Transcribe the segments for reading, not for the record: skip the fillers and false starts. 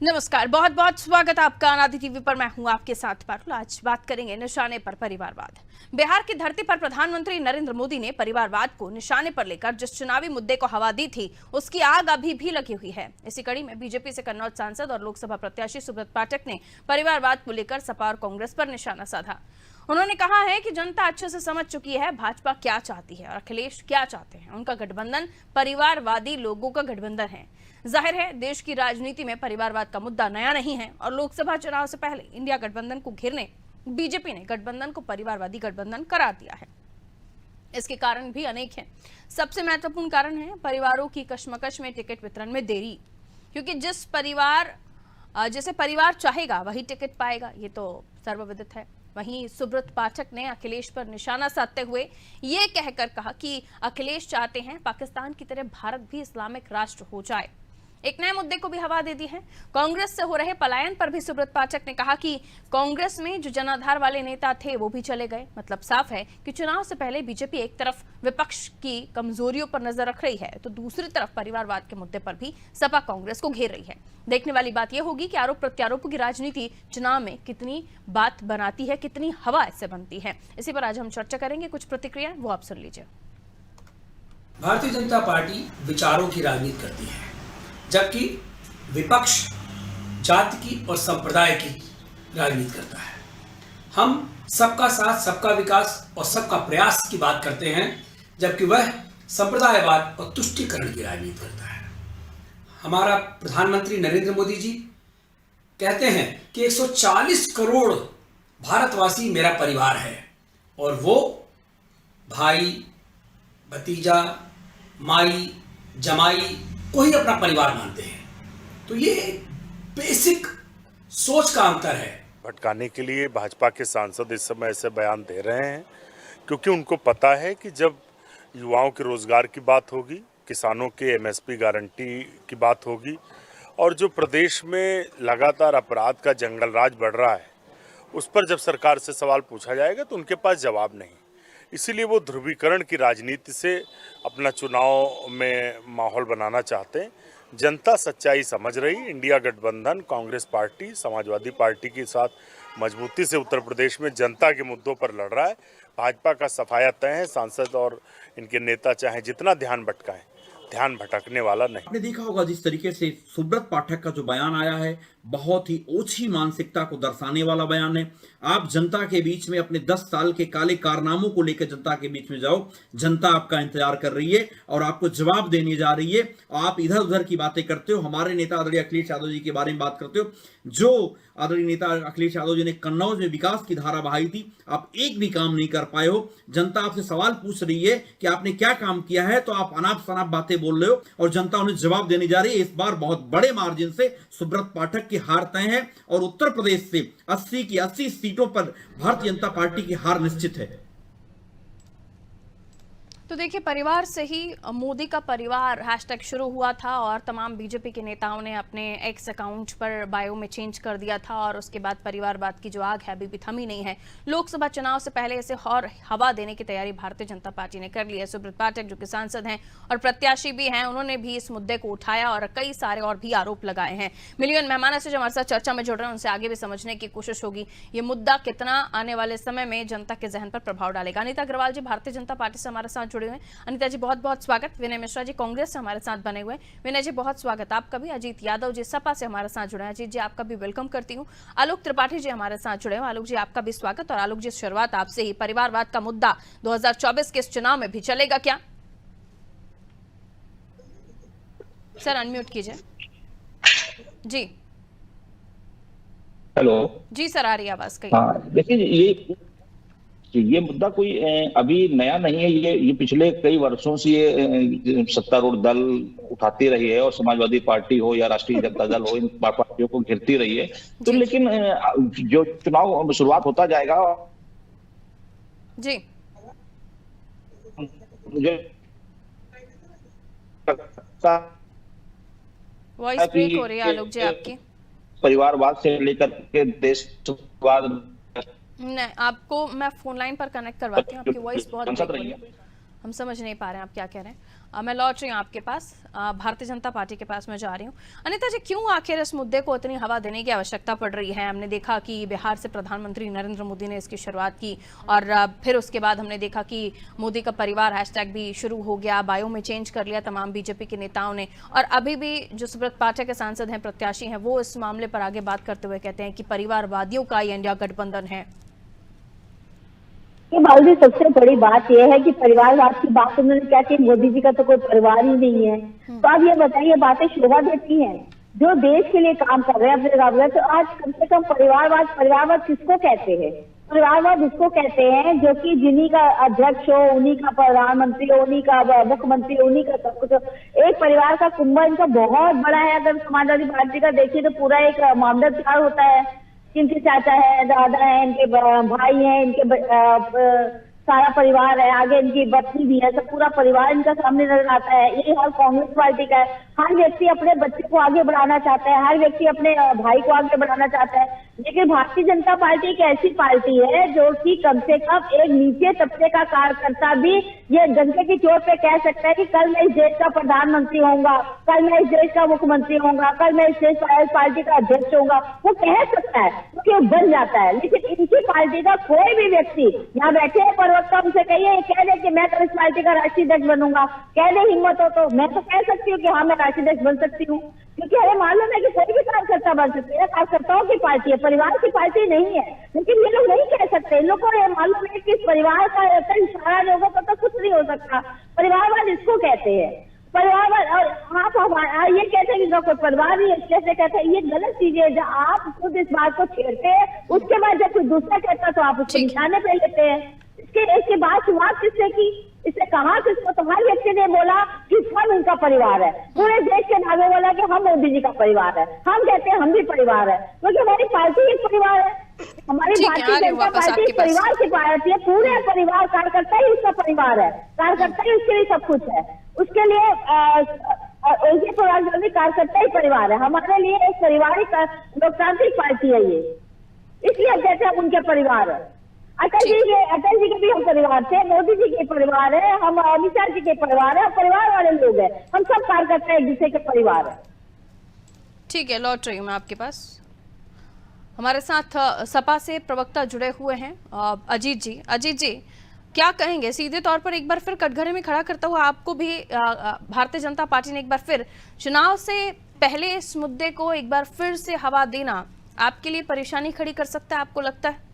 नमस्कार, बहुत बहुत स्वागत आपका अनादि टीवी पर। मैं हूं आपके साथ पारुल। आज बात करेंगे निशाने पर परिवारवाद। बिहार की धरती पर प्रधानमंत्री नरेंद्र मोदी ने परिवारवाद को निशाने पर लेकर जिस चुनावी मुद्दे को हवा दी थी, उसकी आग अभी भी लगी हुई है। इसी कड़ी में बीजेपी से कन्नौज सांसद और लोकसभा प्रत्याशी सुब्रत पाठक ने परिवारवाद को लेकर सपा और कांग्रेस पर निशाना साधा। उन्होंने कहा है कि जनता अच्छे से समझ चुकी है भाजपा क्या चाहती है और अखिलेश क्या चाहते हैं। उनका गठबंधन परिवारवादी लोगों का गठबंधन है। जाहिर है देश की राजनीति में परिवारवाद का मुद्दा नया नहीं है और लोकसभा चुनाव से पहले इंडिया गठबंधन को घेरने बीजेपी ने गठबंधन को परिवारवादी गठबंधन करार दिया है। इसके कारण भी अनेक हैं। सबसे महत्वपूर्ण कारण है परिवारों की कशमकश में टिकट वितरण में देरी, क्योंकि जैसे परिवार चाहेगा वही टिकट पाएगा, ये तो सर्वविदित है। वहीं सुब्रत पाठक ने अखिलेश पर निशाना साधते हुए ये कहकर कहा कि अखिलेश चाहते हैं पाकिस्तान की तरह भारत भी इस्लामिक राष्ट्र हो जाए। एक नए मुद्दे को भी हवा दे दी है। कांग्रेस से हो रहे पलायन पर भी सुब्रत पाठक ने कहा कि कांग्रेस में जो जनाधार वाले नेता थे वो भी चले गए। मतलब साफ है कि चुनाव से पहले बीजेपी एक तरफ विपक्ष की कमजोरियों पर नजर रख रही है, तो दूसरी तरफ परिवारवाद के मुद्दे पर भी सपा कांग्रेस को घेर रही है। देखने वाली बात यह होगी कि आरोप प्रत्यारोप की राजनीति चुनाव में कितनी बात बनाती है, कितनी हवा इससे बनती है। इसी पर आज हम चर्चा करेंगे। कुछ प्रतिक्रिया वो आप सुन लीजिए। भारतीय जनता पार्टी विचारों की राजनीति करती है, जबकि विपक्ष जाति की और संप्रदाय की राजनीति करता है। हम सबका साथ, सबका विकास और सबका प्रयास की बात करते हैं, जबकि वह संप्रदायवाद और तुष्टीकरण की राजनीति करता है। हमारा प्रधानमंत्री नरेंद्र मोदी जी कहते हैं कि 140 करोड़ भारतवासी मेरा परिवार है, और वो भाई, भतीजा, माई, जमाई को ही अपना परिवार मानते हैं। तो ये बेसिक सोच का अंतर है। भटकाने के लिए भाजपा के सांसद इस समय ऐसे बयान दे रहे हैं क्योंकि उनको पता है कि जब युवाओं के रोजगार की बात होगी, किसानों के एमएसपी गारंटी की बात होगी, और जो प्रदेश में लगातार अपराध का जंगल राज बढ़ रहा है, उस पर जब सरकार से सवाल पूछा जाएगा तो उनके पास जवाब नहीं। इसीलिए वो ध्रुवीकरण की राजनीति से अपना चुनाव में माहौल बनाना चाहते हैं। जनता सच्चाई समझ रही। इंडिया गठबंधन कांग्रेस पार्टी समाजवादी पार्टी के साथ मजबूती से उत्तर प्रदेश में जनता के मुद्दों पर लड़ रहा है। भाजपा का सफाया तय है। सांसद और इनके नेता चाहे जितना ध्यान भटकाएं, ध्यान भटकने वाला नहीं। आपने देखा होगा जिस तरीके से सुब्रत पाठक का जो बयान आया है, बहुत ही ओछी मानसिकता को दर्शाने वाला बयान है। आप जनता के बीच में अपने 10 साल के काले कारनामों को लेकर जनता के बीच में जाओ। जनता आपका इंतजार कर रही है और आपको जवाब देने जा रही है। आप इधर उधर की बातें करते हो। हमारे नेता आदरणीय अखिलेश यादव जी के बारे में बात करते हो। जो आदरणीय नेता अखिलेश यादव जी ने कन्नौज में विकास की धारा बहाई थी, आप एक भी काम नहीं कर पाए हो। जनता आपसे सवाल पूछ रही है कि आपने क्या काम किया है, तो आप अनाप शनाप बातें बोल रहे हो और जनता उन्हें जवाब देने जा रही है। इस बार बहुत बड़े मार्जिन से सुब्रत पाठक की हार तय है और उत्तर प्रदेश से 80 की 80 सीटों पर भारतीय जनता पार्टी की हार निश्चित है। तो देखिए, परिवार से ही मोदी का परिवार हैशटैग शुरू हुआ था और तमाम बीजेपी के नेताओं ने अपने एक्स अकाउंट पर बायो में चेंज कर दिया था, और उसके बाद परिवारवाद की जो आग है अभी भी थमी नहीं है। लोकसभा चुनाव से पहले इसे और हवा देने की तैयारी भारतीय जनता पार्टी ने कर ली है। सुब्रत पाठक जो कि सांसद हैं और प्रत्याशी भी हैं, उन्होंने भी इस मुद्दे को उठाया और कई सारे और भी आरोप लगाए हैं। मिलियन मेहमान से जो हमारे साथ चर्चा में जुड़ रहे हैं, उनसे आगे भी समझने की कोशिश होगी ये मुद्दा कितना आने वाले समय में जनता के जहन पर प्रभाव डालेगा। अनिता अग्रवाल जी भारतीय जनता पार्टी से हमारे साथ जुड़े हुए हैं। अनिता जी बहुत बहुत स्वागत। विनय मिश्रा जी कांग्रेस से हमारे साथ बने हुए। विनय जी बहुत स्वागत आपका भी। अजीत यादव जी सपा से हमारे साथ जुड़े हैं। अजीत जी आपका भी वेलकम करती हूँ। आलोक त्रिपाठी जी हमारे साथ जुड़े हैं। आलोक जी आपका भी स्वागत। और आलोक जी शुरुआत आपसे ही, परिवारवाद का मुद्दा 2024 के इस चुनाव में भी चलेगा क्या? सर अनम्यूट कीजिए। जी हेलो जी सर, आ रही है आवाज। कहीं हाँ, देखिए ये मुद्दा कोई अभी नया नहीं है। ये पिछले कई वर्षों से ये सत्तारूढ़ दल उठाती रही है, और समाजवादी पार्टी हो या राष्ट्रीय जनता दल हो, इन पार्टियों को घेरती रही है। तो लेकिन जो चुनाव शुरुआत होता जाएगा जी, मुझे वॉइस ब्रेक हो रही है आलोक जी आपकी। परिवारवाद से लेकर के देशवाद, नहीं, आपको मैं फोन लाइन पर कनेक्ट करवाती हूँ। आपकी वॉइस बहुत ब्रेक हो रही है। हम समझ नहीं पा रहे हैं आप क्या कह रहे हैं। मैं लौट रही हूँ आपके पास, भारतीय जनता पार्टी के पास मैं जा रही हूँ। अनिता जी, क्यों आखिर इस मुद्दे को इतनी हवा देने की आवश्यकता पड़ रही है? हमने देखा कि बिहार से प्रधानमंत्री नरेंद्र मोदी ने इसकी शुरुआत की और फिर उसके बाद हमने देखा कि मोदी का परिवार हैशटैग भी शुरू हो गया, बायो में चेंज कर लिया तमाम बीजेपी के नेताओं ने, और अभी भी जो सुब्रत पाठक के सांसद हैं, प्रत्याशी हैं, वो इस मामले पर आगे बात करते हुए कहते हैं कि परिवारवादियों का ये इंडिया गठबंधन है। ये बावजूद सबसे बड़ी बात यह है कि परिवारवाद की बात उन्होंने क्या की, मोदी जी का तो कोई परिवार ही नहीं है। तो आप ये बताइए, बातें शोभा देती हैं? जो देश के लिए काम कर रहे हैं अपने काम, तो आज कम से कम परिवारवाद किसको कहते हैं? परिवारवाद उसको कहते हैं जो कि जिन्हीं का अध्यक्ष हो, उन्हीं का प्रधानमंत्री हो, उन्हीं का मुख्यमंत्री हो, उन्हीं का सब कुछ। एक परिवार का कुंभा इनका बहुत बड़ा है। अगर समाजवादी पार्टी का देखिए तो पूरा एक मामला तैयार होता है, इनके चाचा है, दादा है, इनके भाई हैं, इनके सारा परिवार है, आगे इनकी पत्नी भी है, सब पूरा परिवार इनका सामने नजर आता है। यही हाल कांग्रेस पार्टी का है। हर व्यक्ति अपने बच्चे को आगे बढ़ाना चाहता है, हर व्यक्ति अपने भाई को आगे बढ़ाना चाहता है। लेकिन भारतीय जनता पार्टी एक ऐसी पार्टी है जो कि कम से कम एक नीचे तबके का कार्यकर्ता भी ये डंके की चोट पे कह सकता है कि कल मैं इस देश का प्रधानमंत्री होऊंगा, कल मैं इस देश का मुख्यमंत्री होऊंगा, कल मैं इस देश पार्टी का अध्यक्ष होऊंगा, वो कह सकता है क्योंकि बन जाता है। लेकिन इनकी पार्टी का कोई भी व्यक्ति यहाँ बैठे हैं, प्रवक्ता उनसे कहिए, कह दे कि मैं तो इस पार्टी का राष्ट्रीय अध्यक्ष बनूंगा, कह दे हिम्मत हो तो मैं तो कह सकती हूँ कि हाँ मैं राष्ट्रीय अध्यक्ष बन सकती हूँ, क्योंकि हमें मालूम है कि कोई भी कार्यकर्ता बन सकती है। कार्यकर्ताओं की पार्टी है, परिवार की पार्टी नहीं है। लेकिन ये लोग नहीं कह सकते, इन लोगों को ये मालूम है कि इस परिवार का सारा लोगों को तो कुछ नहीं हो सकता। परिवारवाद इसको कहते हैं, परिवारवाद। और आप ये कहते हैं कि कोई परिवार नहीं है, कैसे कहते हैं? ये गलत चीज है। जब आप खुद इस बात को छेड़ते हैं, उसके बाद जब कोई दूसरा कहता है तो आप उसको निशाने पे लेते हैं। इसके बाद शुरुआत किसने की? इससे कहा किसको? तो हर व्यक्ति ने बोला कि हम इनका परिवार है। पूरे देश के नागरिक बोला कि हम मोदी जी का परिवार है। हम कहते हैं हम भी परिवार है, क्योंकि हमारी पार्टी एक परिवार है। हमारी भारतीय जनता पार्टी परिवार की पार्टी है। पूरे परिवार, कार्यकर्ता ही उसका परिवार है, कार्यकर्ता ही उसके लिए सब कुछ है। उसके लिए कार्यकर्ता ही परिवार है। हमारे लिए एक पारिवारिक लोकतांत्रिक पार्टी है ये, इसलिए हम कहते हैं उनके परिवार है। अटल जी के भी हम परिवार थे, मोदी जी के परिवार है, हम अमित शाह जी के परिवार है, परिवार वाले लोग हैं। हम सब कार्यकर्ता एक दूसरे के परिवार है। ठीक है, लौट रही हूँ मैं आपके पास। हमारे साथ सपा से प्रवक्ता जुड़े हुए हैं अजीत जी। अजीत जी, क्या कहेंगे? सीधे तौर पर एक बार फिर कटघरे में खड़ा करता हुआ आपको भी भारतीय जनता पार्टी ने एक बार फिर चुनाव से पहले इस मुद्दे को एक बार फिर से हवा देना आपके लिए परेशानी खड़ी कर सकता है, आपको लगता है?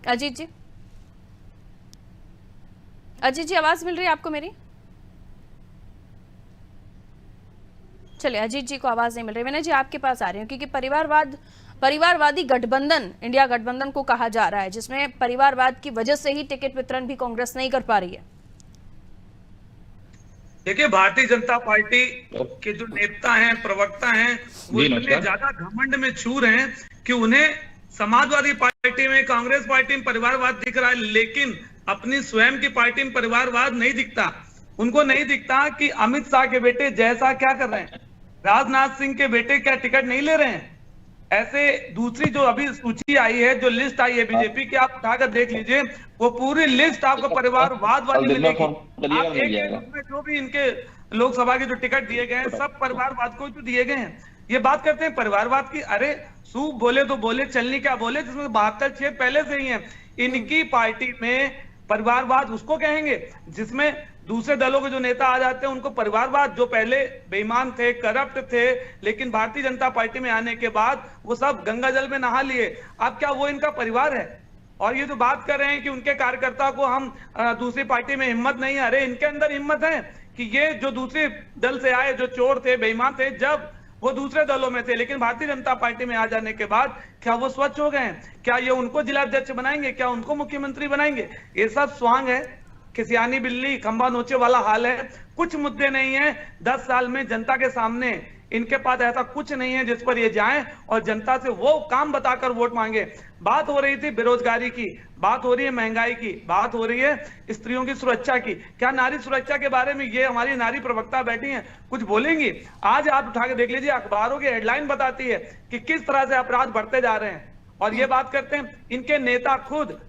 अजीत जी, अजीत जी, आवाज मिल रही है आपको मेरी? चलिए, अजीत जी को आवाज नहीं मिल रही। विनय जी, आपके पास आ रही हूँ, क्योंकि परिवारवादी गठबंधन, इंडिया गठबंधन को कहा जा रहा है, जिसमें परिवारवाद की वजह से ही टिकट वितरण भी कांग्रेस नहीं कर पा रही है। देखिए, भारतीय जनता पार्टी के जो नेता हैं, प्रवक्ता हैं, वो इतने ज्यादा घमंड में चूर हैं कि उन्हें समाजवादी पार्टी में, कांग्रेस पार्टी में परिवारवाद दिख रहा है, लेकिन अपनी स्वयं की पार्टी में परिवारवाद नहीं दिखता। उनको नहीं दिखता कि अमित शाह के बेटे जय शाह क्या कर रहे हैं, राजनाथ सिंह के बेटे क्या टिकट नहीं ले रहे हैं। ऐसे दूसरी जो अभी सूची आई है, जो लिस्ट आई है बीजेपी की, आप उठाकर देख लीजिए, वो पूरी लिस्ट आपको परिवारवाद वाली मिलेगी। आप एक जो भी इनके लोकसभा के जो टिकट दिए गए हैं, सब परिवारवाद को जो दिए गए हैं। ये बात करते हैं परिवारवाद की, अरे सूप बोले तो बोले, चलनी क्या बोले, जिसमें 72 छेद पहले से ही है। इनकी पार्टी में परिवारवाद उसको कहेंगे जिसमें दूसरे दलों के जो नेता आ जाते हैं उनको परिवारवाद, जो पहले बेईमान थे, करप्ट थे, लेकिन भारतीय जनता पार्टी में आने के बाद वो सब गंगा जल में नहा लिए। अब क्या वो इनका परिवार है? और ये जो बात कर रहे हैं कि उनके कार्यकर्ता को हम दूसरी पार्टी में हिम्मत नहीं है, अरे इनके अंदर हिम्मत है कि ये जो दूसरे दल से आए, जो चोर थे, बेईमान थे, जब वो दूसरे दलों में थे, लेकिन भारतीय जनता पार्टी में आ जाने के बाद क्या वो स्वच्छ हो गए हैं? क्या ये उनको जिलाध्यक्ष बनाएंगे? क्या उनको मुख्यमंत्री बनाएंगे? ये सब स्वांग है, खिसियानी बिल्ली खंबा नोचे वाला हाल है। कुछ मुद्दे नहीं है 10 साल में जनता के सामने, इनके पास ऐसा कुछ नहीं है जिस पर ये जाएं और जनता से वो काम बताकर वोट मांगे। बात हो रही थी बेरोजगारी की, बात हो रही है महंगाई की, बात हो रही है स्त्रियों की सुरक्षा की। क्या नारी सुरक्षा के बारे में ये हमारी नारी प्रवक्ता बैठी हैं, कुछ बोलेंगी? आज आप उठा के देख लीजिए, अखबारों की हेडलाइन बताती है कि किस तरह से अपराध बढ़ते जा रहे हैं। और ये बात करते हैं इनके नेता खुद,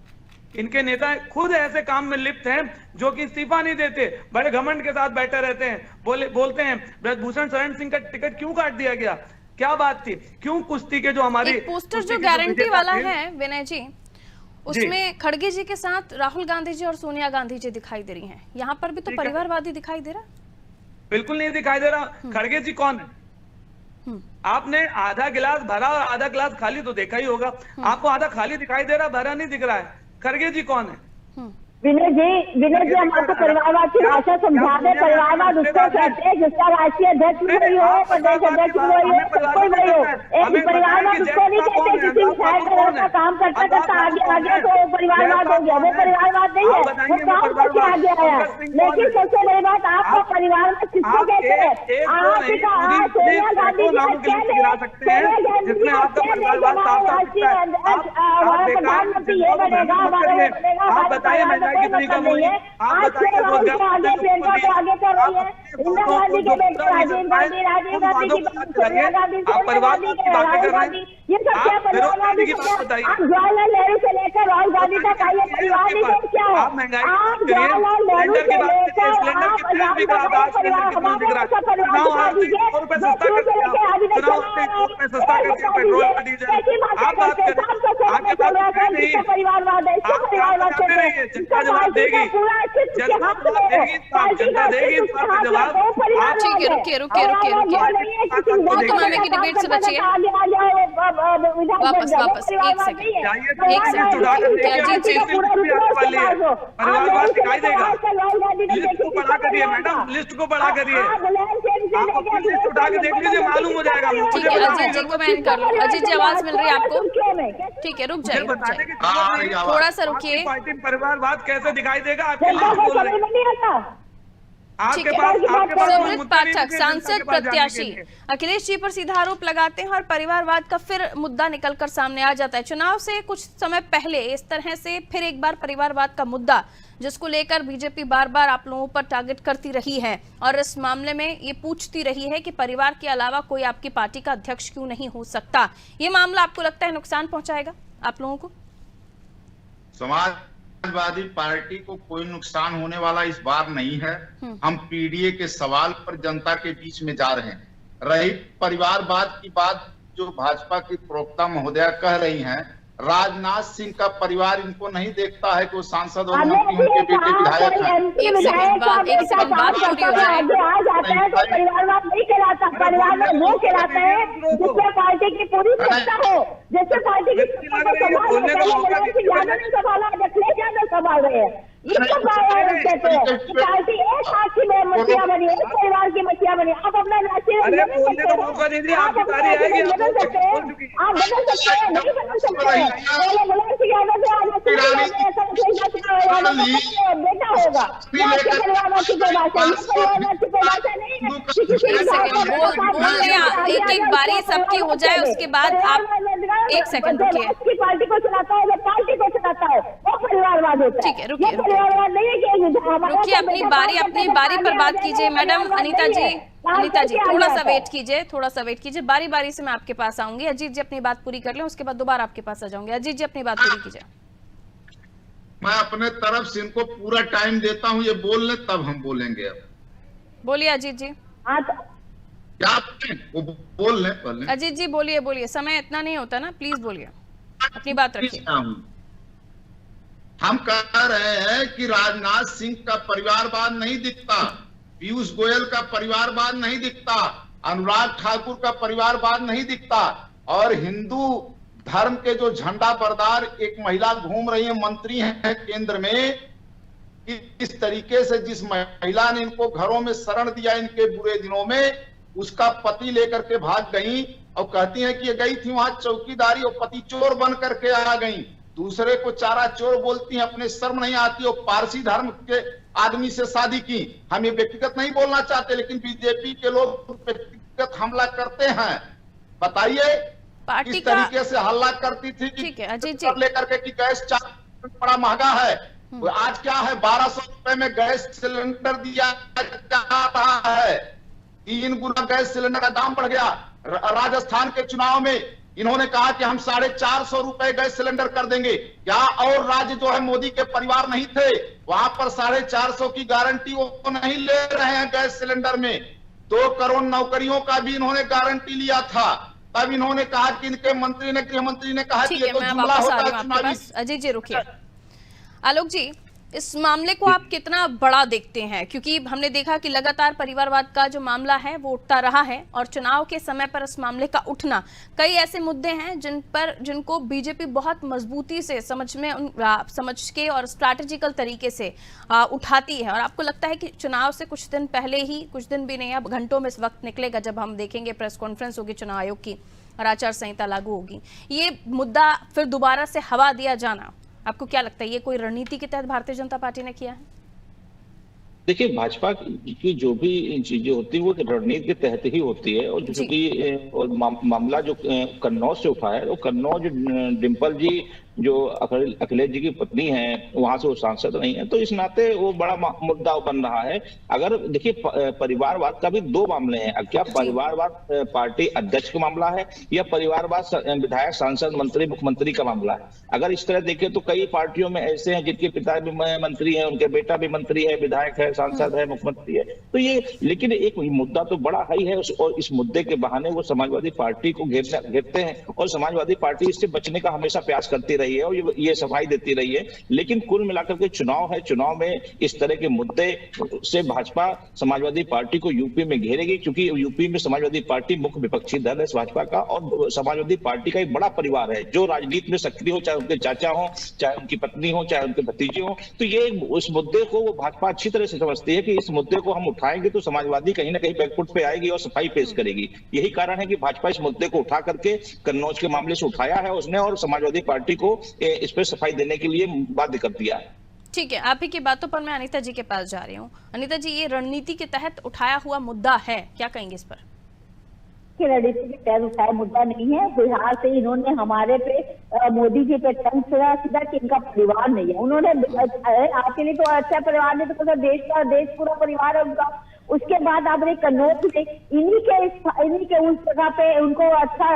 इनके नेता खुद ऐसे काम में लिप्त हैं जो कि इस्तीफा नहीं देते, बड़े घमंड के साथ बैठे रहते हैं, बोलते हैं ब्रजभूषण शरण सिंह का टिकट क्यों काट दिया गया, क्या बात थी, क्यों कुश्ती के जो हमारी एक पोस्टर जो गारंटी वाला है विनय जी, उसमें खड़गे जी के साथ राहुल गांधी जी और सोनिया गांधी जी दिखाई दे रही हैं, यहाँ पर भी तो परिवारवादी दिखाई दे रहा? बिल्कुल नहीं दिखाई दे रहा। खड़गे जी कौन है? आपने आधा गिलास भरा और आधा गिलास खाली तो देखा ही होगा, आपको आधा खाली दिखाई दे रहा, भरा नहीं दिख रहा है। खड़गे जी कौन है? विनय जी हम आपको परिवारवाद की भाषा समझा दें। परिवारवाद उसको कहते हैं जिसका राष्ट्रीय अध्यक्ष भी वही हो, प्रदेश अध्यक्ष भी वही हो, कोई वही हो। एक परिवारवाद उसको नहीं कहते किसी शहर का काम करता करता आगे तो परिवारवाद हो गया, वो परिवारवाद नहीं है, वो काम करके आगे आया। लेकिन सबसे बड़ी बात, आपका परिवार में किसको कहते हैं? आप सोनिया गांधी प्रधानमंत्री ये बनेगा, हमारा आप बताइए कितनी कम हुई है? आप बताइए इंदिरा गांधी के बेटे राजीव गांधी की सोनिया गांधी परिवार की बातें कर रहे हैं, ये सब क्या परिवारवादी? आप जवाहरलाल नेहरू से लेकर राहुल गांधी तक आइए, परिवारवादी तो क्या है? आप जवाहरलाल नेहरू से लेकर परिवारवाद है, जवाब देगी, जनता देगी जवाब। ठीक है, रुकिए तुम्हारे की डिबेट से बचिए, वापस एक सेकंड परिवारवाद दिखाई देगा। लिस्ट को बढ़ा करिए मैडम, लिस्ट को बढ़ा करिए, आप अपनी लिस्ट उठा के देख लीजिए, मालूम हो जाएगा। ठीक है, अजीत जी को मैं कर लूं। अजीत जी आवाज मिल रही है आपको? ठीक है, रुक जाइए, थोड़ा सा रुकिए। पार्टी परिवारवाद कैसे दिखाई देगा? आपके बोल रहे हैं सुब्रत पाठक सांसद प्रत्याशी अखिलेश जी पर सीधा आरोप लगाते हैं और परिवारवाद का फिर मुद्दा निकलकर सामने आ जाता है। चुनाव से कुछ समय पहले इस तरह से फिर एक बार परिवारवाद का मुद्दा, जिसको लेकर बीजेपी बार बार आप लोगों पर टारगेट करती रही है और इस मामले में ये पूछती रही है कि परिवार के अलावा कोई आपकी पार्टी का अध्यक्ष क्यों नहीं हो सकता। ये मामला आपको लगता है नुकसान पहुंचाएगा आप लोगों को? समाजवादी पार्टी को कोई नुकसान होने वाला इस बार नहीं है। हम पीडीए के सवाल पर जनता के बीच में जा रहे हैं। रही परिवारवाद की बात जो भाजपा की प्रवक्ता महोदया कह रही हैं, राजनाथ सिंह का परिवार इनको नहीं देखता है कि वो सांसद और मंत्री उनके बेटे विधायक हैं। एक सेकंड बाद परिवारवाद नहीं कहलाता, परिवारवाद वो कहलाता है जिसमें पार्टी की पूरी सत्ता हो, जिससे पार्टी की संभाला, अखिलेश यादव संभाल रहे हैं। पार्टी एक हाथ में मछलियां बनी, एक परिवार की मछलियां बनी। आप अपना राष्ट्रीय आप बदल सकते हैं, नहीं बदल सकते। बेटा होगा एक एक बारी सबकी हो जाए, उसके बाद आप एक सेकंड रुकिए। पार्टी को चलाता है, पार्टी को चलाता है, वो परिवारवाद होता है। ठीक है, रुकिए अपनी बारी पर बात कीजिए। मैडम अनीता जी थोड़ा सा वेट कीजिए, बारी बारी से मैं आपके पास आऊंगी। अजीत जी अपनी बात पूरी कर लें, उसके बाद दोबारा आपके पास आ जाऊंगी। अजीत जी अपनी बात पूरी कीजिए। मैं अपने तरफ से इनको पूरा टाइम देता हूं, ये बोल ले तब हम बोलेंगे। अब बोलिए अजीत जी। क्या वो बोल ले? अजीत जी बोलिए, समय इतना नहीं होता ना, प्लीज बोलिए, अपनी बात रखिए। हम कह रहे हैं कि राजनाथ सिंह का परिवारवाद नहीं दिखता, पीयूष गोयल का परिवारवाद नहीं दिखता, अनुराग ठाकुर का परिवारवाद नहीं दिखता, और हिंदू धर्म के जो झंडा बरदार एक महिला घूम रही है, मंत्री हैं केंद्र में, इस तरीके से जिस महिला ने इनको घरों में शरण दिया इनके बुरे दिनों में, उसका पति लेकर के भाग गई और कहती हैं कि ये गई थी वहां चौकीदारी और पति चोर बन करके आ गई। दूसरे को चारा चोर बोलती हैं, अपने शर्म नहीं आती। और पारसी धर्म के आदमी से शादी की। हम ये व्यक्तिगत नहीं बोलना चाहते, लेकिन बीजेपी के लोग व्यक्तिगत हमला करते हैं। बताइए किस तरीके से हल्ला करती थी कि लेकर के कि गैस बड़ा महंगा है। आज क्या है, 1200 रुपए में गैस सिलेंडर दिया जा रहा है, 3 गुना गैस सिलेंडर का दाम बढ़ गया। राजस्थान के चुनाव में इन्होंने कहा कि हम 450 रुपए गैस सिलेंडर कर देंगे। क्या और राज्य जो है मोदी के परिवार नहीं थे, वहां पर 450 की गारंटी वो नहीं ले रहे हैं गैस सिलेंडर में। 2 करोड़ नौकरियों का भी इन्होंने गारंटी लिया था। तब इन्होंने कहा कि इनके मंत्री ने, गृह मंत्री ने कहा कि ये तो जुमला होता है चुनावी। अजय जी रुकिए। आलोक जी, इस मामले को आप कितना बड़ा देखते हैं, क्योंकि हमने देखा कि लगातार परिवारवाद का जो मामला है वो उठता रहा है और चुनाव के समय पर इस मामले का उठना, कई ऐसे मुद्दे हैं जिनको बीजेपी बहुत मजबूती से समझ के और स्ट्रैटेजिकल तरीके से उठाती है। और आपको लगता है कि चुनाव से कुछ दिन पहले ही, कुछ दिन भी नहीं, अब घंटों में इस वक्त निकलेगा जब हम देखेंगे प्रेस कॉन्फ्रेंस होगी चुनाव आयोग की और आचार संहिता लागू होगी, ये मुद्दा फिर दोबारा से हवा दिया जाना, आपको क्या लगता है ये कोई रणनीति के तहत भारतीय जनता पार्टी ने किया है? देखिए, भाजपा की जो भी चीजें होती है वो रणनीति के तहत ही होती है। और जो कि मामला जो कन्नौज से उठा है, वो कन्नौज डिम्पल जी जो अखिलेश जी की पत्नी है, वहां से वो सांसद नहीं है, तो इस नाते वो बड़ा मुद्दा बन रहा है। अगर देखिए, परिवारवाद का भी 2 मामले हैं। क्या परिवारवाद पार्टी अध्यक्ष का मामला है या परिवारवाद विधायक, सांसद, मंत्री, मुख्यमंत्री का मामला है? अगर इस तरह देखें तो कई पार्टियों में ऐसे हैं जिनके पिता भी मंत्री हैं, उनके बेटा भी मंत्री है, विधायक है, सांसद है, मुख्यमंत्री है। तो ये, लेकिन एक मुद्दा तो बड़ा ही है, और इस मुद्दे के बहाने वो समाजवादी पार्टी को घेरते हैं और समाजवादी पार्टी इससे बचने का हमेशा प्रयास करती रही है और ये सफाई देती रही है। लेकिन कुल मिलाकर के चुनाव है, चुनाव में इस तरह के मुद्दे से भाजपा समाजवादी पार्टी को यूपी में घेरेगी, क्योंकि यूपी में समाजवादी पार्टी मुख्य विपक्षी दल है भाजपा का, और समाजवादी पार्टी का एक बड़ा परिवार है जो राजनीति में सक्रिय हो, चाहे उनके चाचा हो, चाहे उनकी पत्नी हो, चाहे उनके भतीजे हो। तो ये उस मुद्दे को वो भाजपा अच्छी तरह से समझती है कि इस मुद्दे को हम उठाएंगे तो समाजवादी कहीं ना कहीं बैकफुट पे आएगी और सफाई पेश करेगी। यही कारण है कि भाजपा इस मुद्दे को उठा करके कन्नौज के मामले से उठाया है उसने, और समाजवादी पार्टी को इस पर सफाई देने के लिए बाध्य कर दिया है। ठीक है, आप ही की बातों पर मैं अनीता जी के पास जा रही हूँ। अनीता जी, ये रणनीति के तहत उठाया हुआ मुद्दा है, क्या कहेंगे इस पर? रणनीति के तहत उठाया मुद्दा नहीं है। बिहार से इन्होंने हमारे पे मोदी जी पे तंग सीधा कि इनका परिवार नहीं है। उन्होंने आपके लिए तो अच्छा परिवार नहीं, तो देश पूरा परिवार है उनका। उसके बाद आपने कन्नौज में इन्हीं के उस जगह पे उनको अच्छा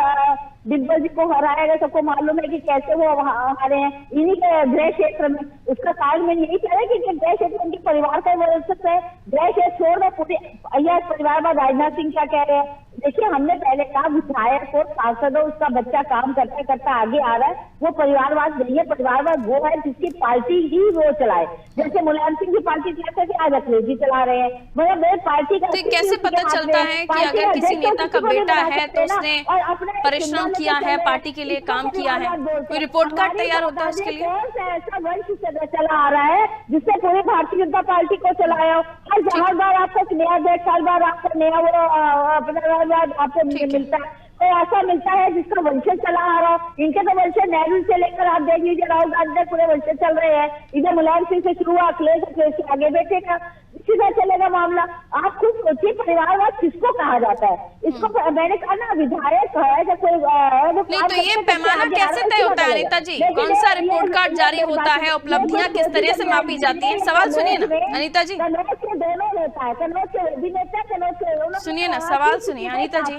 डिम्पल जी को हराया गया। सबको मालूम है कि कैसे वो हारे हैं इन्हीं के गृह क्षेत्र में। उसका कारण मैं यही कह रहा कि गृह क्षेत्र उनके परिवार का वर्चस्व है। गृह क्षेत्र छोड़ दो, पूरे यह परिवार में राजनाथ सिंह क्या कह रहे हैं। देखिए, हमने पहले कहा विधायक हो, सांसद हो, उसका बच्चा काम करते करता आगे आ रहा है, वो परिवारवाद नहीं है। परिवारवाद वो है जिसकी पार्टी ही वो चलाए। जैसे मुलायम सिंह की पार्टी चलाते थे, आज अखिलेश जी चला रहे हैं। मतलब पार्टी का तो कैसे पता चलता है कि अगर किसी नेता का बेटा है तो उसने परिश्रम किया है, पार्टी के लिए काम किया है, कोई रिपोर्ट कार्ड तैयार होता है उसके लिए? ऐसा वंश चला आ रहा है जिससे पूरी भारतीय जनता पार्टी को चलाया हो। हर बार आपको नया 1.5 साल बाद आपको नया वो आपको मिलता है, तो ऐसा मिलता है जिसका वंशज चला आ रहा हो। इनके तो वंशज नेहरू से लेकर आप देख लीजिए, राहुल गांधी पूरे वंशज चल रहे हैं। इधर मुलायम सिंह से शुरू हुआ, अखिलेश के आगे बैठेगा, इसी तरह चलेगा मामला। आप खुद सोचिए, परिवारवाद किसको कहा जाता है? इसको मैंने कहा ना, विधायक है या कोई नहीं, तो ये पैमाना कैसे तय होता है अनीता जी? कौन सा रिपोर्ट कार्ड जारी होता है? उपलब्धियां किस तरह से मापी जाती हैं? सवाल सुनिए ना अनीता जी, सुनिए ना, सवाल सुनिए अनीता जी।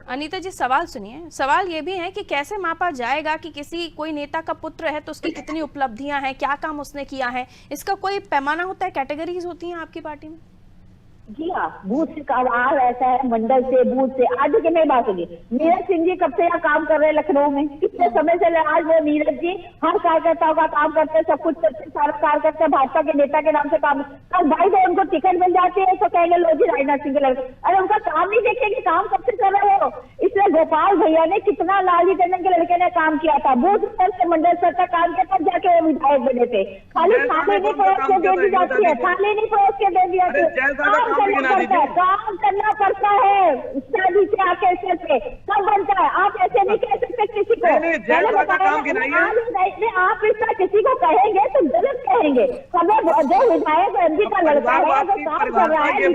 अनीता जी, सवाल सुनिए। सवाल ये भी है कि कैसे मापा जाएगा कि कोई नेता का पुत्र है तो उसकी कितनी उपलब्धियां हैं, क्या काम उसने किया है? इसका कोई पैमाना होता है, कैटेगरीज होती हैं आपकी पार्टी में? जी हाँ, बूथ से सवाल ऐसा है, मंडल से, बूथ से। आज की नहीं बात होगी, नीरज सिंह जी कब से यहाँ काम कर रहे हैं लखनऊ में, कितने समय से आज वो नीरज जी हर कार्यकर्ताओं का काम करते हैं, सब कुछ करते हैं, सारा कार्यकर्ता भाजपा के नेता के नाम से काम। कल भाई तो उनको टिकट मिल जाती है तो कहेंगे लो जी राजनाथ सिंह के लड़के। अरे उनका काम नहीं देखेंगे, काम कब से कर रहे हो? इसलिए गोपाल भैया ने कितना लालजी टंडन के लड़के ने काम किया था, बूथ स्तर से मंडल स्तर तक काम किया, तब जाके वो विधायक बने थे। खाली थाली नहीं परोस के दे दी जाती है, थाली नहीं परोस के दे दी जाती है। काम करना पड़ता है, शादी से आके से सब बनता है। आप ऐसे नहीं कह सकते किसी को। आप इसका किसी को कहेंगे तो गलत कहेंगे। हमें जो विधायक एमपी का लड़का है, जो काम कर रहा है,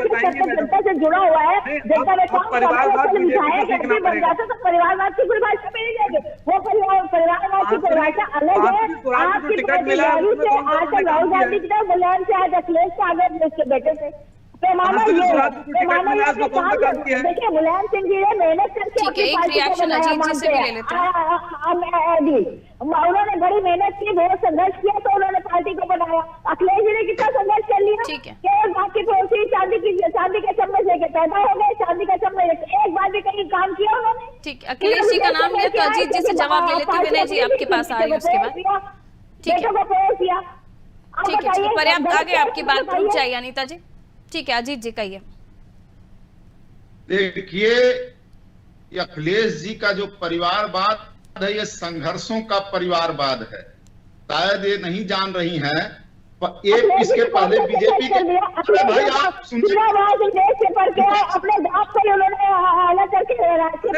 जनता से जुड़ा हुआ है, जनता में काम कर रहा है, विधायक एमपी बन जाता तो परिवारवाद की परिभाषा मिल जाएगी। वो परिवारवाद की परिभाषा अलग है। आपकी से आज राहुल गांधी की तरफ मुलायम से, आज अखिलेश से, आगे बेटे थे। पैमाना कहाँ से ये गुजरात में टिकट पैमाना मिला ये इसको कौन सा काम किया है? देखिए मुलायम सिंह जी ने मेहनत करके ठीक है, अपनी एक पार्टी को रिएक्शन बनाया, अजीत जी से भी मानते ले लेते हैं। उन्होंने बड़ी मेहनत की, बहुत संघर्ष किया तो उन्होंने पार्टी को बनाया। अखिलेश जी ने कितना संघर्ष कर लिया, ठीक है। कि एक बात की पड़ोसी चांदी के चम्मच लेके पैदा हो गए, चांदी का चम्मच लेके एक बार भी कहीं काम किया उन्होंने? ठीक, अखिलेश जी का नाम लिया तो अजीत जी से जवाब ले लेती हूँ। विनय जी आपके पास आ रही है उसके बाद। ठीक है, बेटों को प्रेस किया। अब ठीक है, बताइए, पर्याप्त आ गए आपकी बात, बताइए। रुक जाइए अनीता जी। ठीक है, अजीत जी कहिए। देखिए, ये अखिलेश जी का जो परिवारवाद है, ये संघर्षों का परिवारवाद है। शायद ये नहीं जान रही हैं, इसके पहले बीजेपी के भाई आप सुनिए, अपने बाप को उन्होंने अलग करके राष्ट्रीय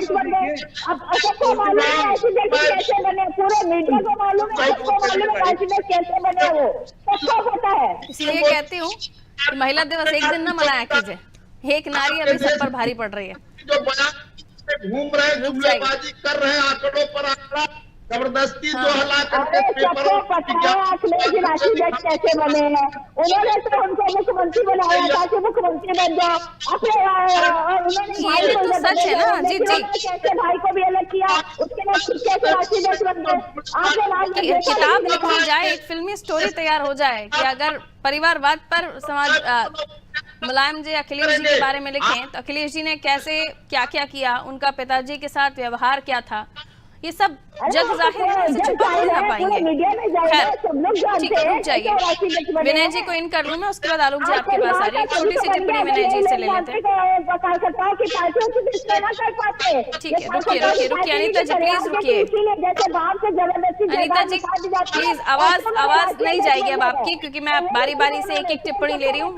बन गए। अब सबको मालूम है राष्ट्रीय कैसे बने, पूरे मीडिया को मालूम है, सबको मालूम है राष्ट्रीय कैसे बने, वो सबको पता है। इसलिए कहती हूँ कि महिला दिवस एक दिन न मनाया कीजिए, एक नारी अभी सब पर भारी पड़ रही है। जो बयान घूम रहे हैं, जुमलेबाजी कर रहे हैं, आंकड़ों पर आंकड़ा जबरदस्ती जो हला करके सबको पता है अखिलेश जी राष्ट्रीय कैसे बने हैं। उन्होंने तो उनको मुख्यमंत्री बनाया ताकि मुख्यमंत्री बन जाओ। ये तो सच है ना अजीत जी। कैसे भाई को भी अलग किया, उसके बाद कैसे राष्ट्रीय बन गए। किताब लिखी जाए, एक फिल्मी स्टोरी तैयार हो जाए कि अगर परिवारवाद पर समाज मुलायम जी अखिलेश जी के बारे में लिखें तो अखिलेश जी ने कैसे क्या क्या किया, उनका पिताजी के साथ व्यवहार क्या था, ये सब जग जाहिर है, इसे छुपा नहीं ना पाएंगे। खैर ठीक है, रुक जाइए। विनय जी को इन कर लूं मैं, उसके बाद आलोक जी आपके पास आ रही है। छोटी सी टिप्पणी विनय जी से ले लेते हैं। ठीक है, रुकिए अनीता जी, प्लीज रुकिए। अनीता जी प्लीज, आवाज नहीं जाएगी अब आपकी, क्योंकि मैं बारी बारी से एक एक टिप्पणी ले रही हूँ।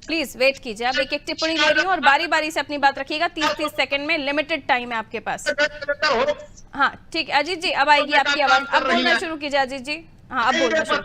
प्लीज वेट कीजिए, अब एक एक टिप्पणी ले रही हूँ और बारी बारी से अपनी बात रखिएगा। 30-30 सेकंड में लिमिटेड टाइम है आपके पास। हाँ ठीक है अजीत जी, अब आएगी आपकी आवाज, अब बोलना शुरू कीजिए अजीत जी। हाँ अब बोलना शुरू।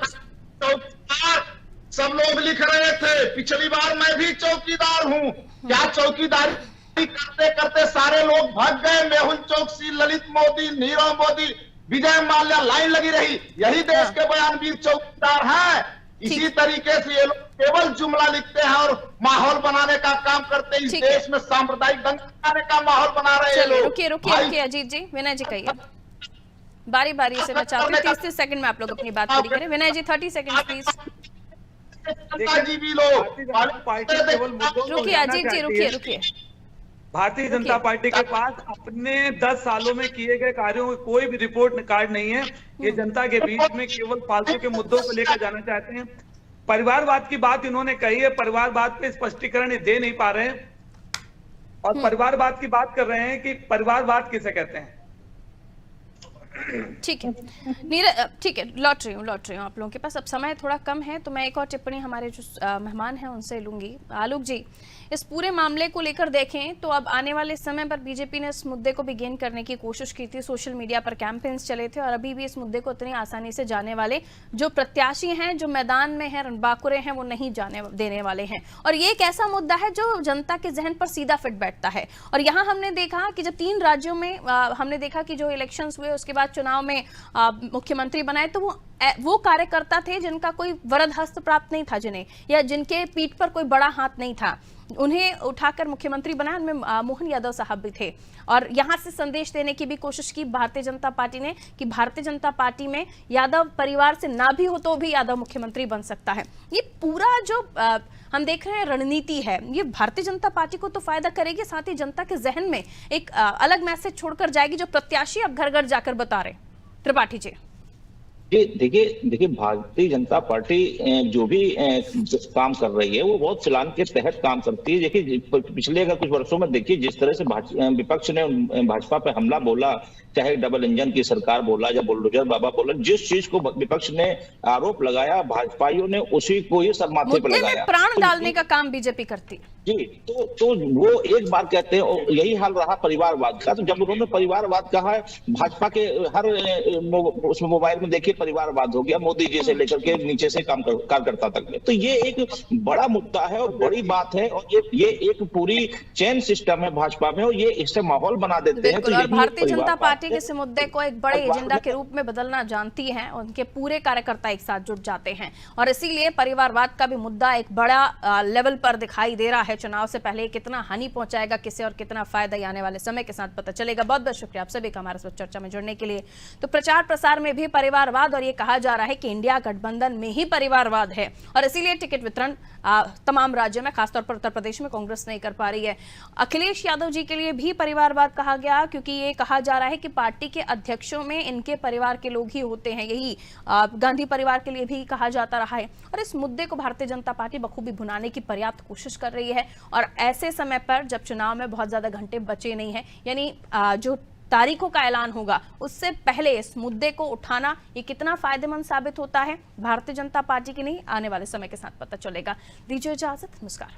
सब लोग लिख रहे थे, पिछली बार मैं भी चौकीदार हूँ, क्या चौकीदारी करते करते सारे लोग भाग गए। मेहुल चौकसी, ललित मोदी, नीरव मोदी, विजय माल्या, लाइन लगी रही। यही देश के बयानवीर चौकीदार हैं। इसी तरीके से ये लोग केवल जुमला लिखते हैं और माहौल बनाने का काम करते हैं। इस देश में सांप्रदायिक दंगा बनाने का माहौल बना रहे हैं लोग। रुकिए अजीत जी, विनय जी कहिए। बारी बारी से मैं चाहती हूँ 30 सेकंड में आप लोग अपनी बात पूरी करें। विनय जी 30 सेकंड प्लीज। रुकिए अजीत जी, रुकिए। भारतीय जनता पार्टी के पास अपने 10 सालों में किए गए कार्यों की कोई भी रिपोर्ट कार्ड नहीं है। ये जनता के बीच में केवल फालतू के मुद्दों को लेकर जाना चाहते हैं। परिवारवाद की बात इन्होंने कही है, परिवारवाद पे स्पष्टीकरण दे नहीं पा रहे हैं और परिवारवाद की बात कर रहे हैं कि परिवारवाद किसे कहते हैं। ठीक है ठीक है, लौट रही हूँ आप लोगों के पास। अब समय थोड़ा कम है तो मैं एक और टिप्पणी हमारे जो मेहमान हैं उनसे लूंगी। आलोक जी, इस पूरे मामले को लेकर देखें तो अब आने वाले समय पर बीजेपी ने इस मुद्दे को भी गेन करने की कोशिश की थी, सोशल मीडिया पर कैंपेन्स चले थे और अभी भी इस मुद्दे को इतनी आसानी से जाने वाले जो प्रत्याशी हैं, जो मैदान में हैं, रणबांकुरे हैं, वो नहीं जाने देने वाले हैं। और ये एक ऐसा मुद्दा है जो जनता के जहन पर सीधा फिट बैठता है। और यहाँ हमने देखा कि जब 3 राज्यों में हमने देखा कि जो इलेक्शंस हुए उसके बाद चुनाव में मुख्यमंत्री बनाए तो वो कार्यकर्ता थे जिनका कोई वरद हस्त प्राप्त नहीं था, जिन्हें या जिनके पीठ पर कोई बड़ा हाथ नहीं था, उन्हें उठाकर मुख्यमंत्री बनाया। उनमें मोहन यादव साहब भी थे और यहां से संदेश देने की भी कोशिश की भारतीय जनता पार्टी ने कि भारतीय जनता पार्टी में यादव परिवार से ना भी हो तो भी यादव मुख्यमंत्री बन सकता है। ये पूरा जो हम देख रहे हैं रणनीति है, ये भारतीय जनता पार्टी को तो फायदा करेगी, साथ ही जनता के जहन में एक अलग मैसेज छोड़कर जाएगी जो प्रत्याशी अब घर घर जाकर बता रहे। त्रिपाठी जी देखिए भारतीय जनता पार्टी जो भी काम कर रही है वो बहुत चलान के तहत काम करती है। देखिए पिछले अगर कुछ वर्षों में देखिए जिस तरह से विपक्ष ने भाजपा पे हमला बोला, चाहे डबल इंजन की सरकार बोला या बुलडोजर बाबा बोला, जिस चीज को विपक्ष ने आरोप लगाया भाजपाइयों ने उसी को ही सर माथे पर लगाया। प्राण डालने का काम बीजेपी करती है जी। तो वो एक बार कहते हैं यही हाल रहा परिवारवाद का। तो जब उन्होंने परिवारवाद कहा, भाजपा के हर उसमें मोबाइल में देखिए परिवारवाद हो गया, मोदी जी से लेकर के नीचे से कार्यकर्ता तक में। तो ये एक बड़ा मुद्दा है और बड़ी बात है, और ये एक पूरी चेन सिस्टम है भाजपा में, और ये इससे माहौल बना देते हैं। तो और भारतीय जनता पार्टी इस मुद्दे को एक बड़े एजेंडा के रूप में बदलना जानती है, उनके पूरे कार्यकर्ता एक साथ जुट जाते हैं, और इसीलिए परिवारवाद का भी मुद्दा एक बड़ा लेवल पर दिखाई दे रहा है। चुनाव से पहले कितना हानि पहुंचाएगा किसे और कितना फायदा आने वाले समय के साथ पता चलेगा। बहुत बहुत शुक्रिया आप सभी का हमारे साथ चर्चा में जुड़ने के लिए। तो प्रचार प्रसार में भी परिवारवाद, और ये कहा जा रहा है कि इंडिया गठबंधन में ही परिवारवाद है, और इसीलिए टिकट वितरण तमाम राज्यों में, खासतौर पर उत्तर प्रदेश में कांग्रेस नहीं कर पा रही है। अखिलेश यादव जी के लिए भी परिवारवाद कहा गया, क्योंकि ये कहा जा रहा है कि पार्टी के अध्यक्षों में इनके परिवार के लोग ही होते हैं। यही गांधी परिवार के लिए भी कहा जाता रहा है, और इस मुद्दे को भारतीय जनता पार्टी बखूबी भुनाने की पर्याप्त कोशिश कर रही है। और ऐसे समय पर जब चुनाव में बहुत ज्यादा घंटे बचे नहीं है, यानी जो तारीखों का ऐलान होगा उससे पहले इस मुद्दे को उठाना ये कितना फायदेमंद साबित होता है भारतीय जनता पार्टी की नहीं, आने वाले समय के साथ पता चलेगा। दीजिए इजाजत, नमस्कार।